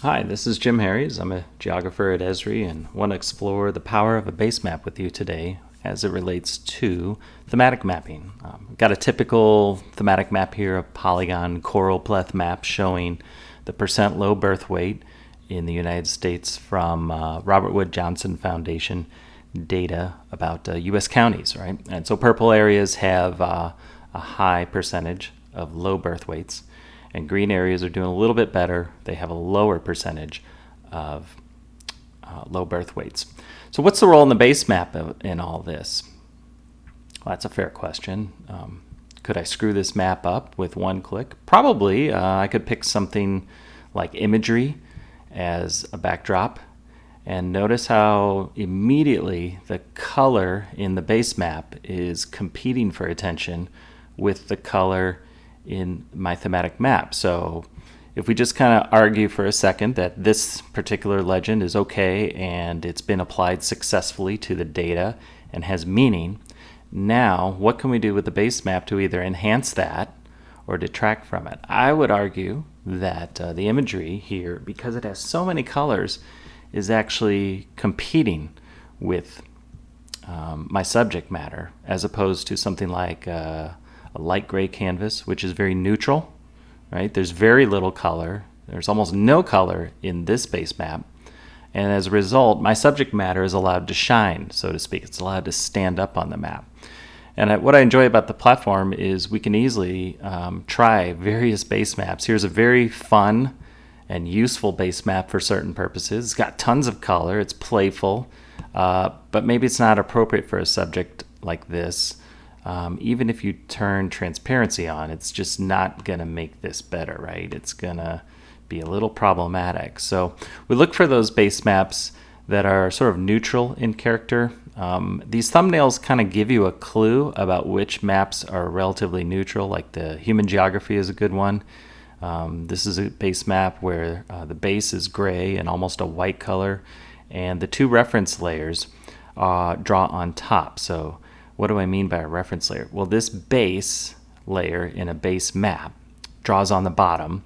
Hi, this is Jim Harries. I'm a geographer at Esri and want to explore the power of a base map with you today as it relates to thematic mapping. Got a typical thematic map here, a polygon choropleth map showing the percent low birth weight in the United States from Robert Wood Johnson Foundation data about U.S. counties, right? And so purple areas have a high percentage of low birth weights, and green areas are doing a little bit better. They have a lower percentage of low birth weights. So what's the role in the base map in all this? Well, that's a fair question. Could I screw this map up with one click? Probably. I could pick something like imagery as a backdrop, and notice how immediately the color in the base map is competing for attention with the color in my thematic map. So if we just kind of argue for a second that this particular legend is okay and it's been applied successfully to the data and has meaning, now what can we do with the base map to either enhance that or detract from it? I would argue that the imagery here, because it has so many colors, is actually competing with my subject matter, as opposed to something like a light gray canvas, which is very neutral, right? There's very little color. There's almost no color in this base map. And as a result, my subject matter is allowed to shine, so to speak. It's allowed to stand up on the map. And what I enjoy about the platform is we can easily try various base maps. Here's a very fun and useful base map for certain purposes. It's got tons of color. It's playful, but maybe it's not appropriate for a subject like this. Even if you turn transparency on, it's just not going to make this better, right? It's going to be a little problematic. So we look for those base maps that are sort of neutral in character. These thumbnails kind of give you a clue about which maps are relatively neutral, like the human geography is a good one. This is a base map where the base is gray and almost a white color, and the two reference layers draw on top. So what do I mean by a reference layer? Well, this base layer in a base map draws on the bottom,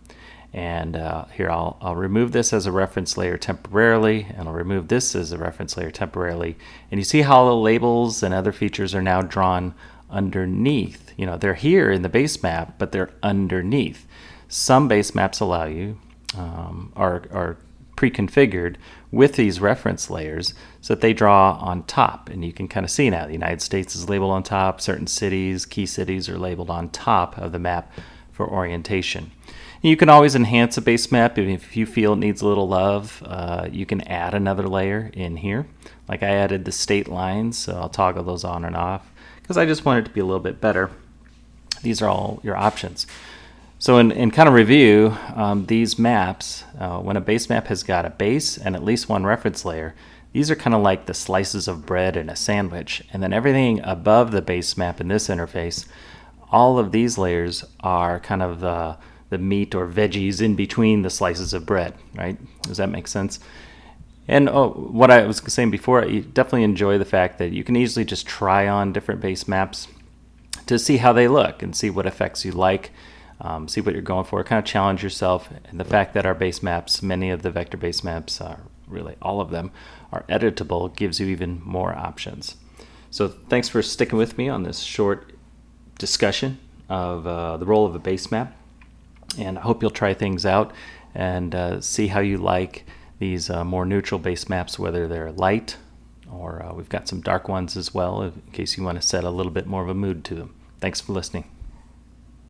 and here I'll remove this as a reference layer temporarily, and I'll remove this as a reference layer temporarily, and you see how the labels and other features are now drawn underneath. You know, they're here in the base map, but they're underneath. Some base maps allow you, are pre-configured with these reference layers so that they draw on top, and you can kind of see now the United States is labeled on top. Certain cities, key cities, are labeled on top of the map for orientation. And you can always enhance a base map if you feel it needs a little love. You can add another layer in here. Like I added the state lines, so I'll toggle those on and off because I just want it to be a little bit better. These are all your options. So in kind of review, these maps, when a base map has got a base and at least one reference layer, these are kind of like the slices of bread in a sandwich. And then everything above the base map in this interface, all of these layers are kind of the meat or veggies in between the slices of bread, right? Does that make sense? And what I was saying before, you definitely enjoy the fact that you can easily just try on different base maps to see how they look and see what effects you like. See what you're going for, kind of challenge yourself. And the fact that our base maps, many of the vector base maps, really all of them, are editable gives you even more options. So thanks for sticking with me on this short discussion of the role of a base map. And I hope you'll try things out and see how you like these more neutral base maps, whether they're light or we've got some dark ones as well, in case you want to set a little bit more of a mood to them. Thanks for listening.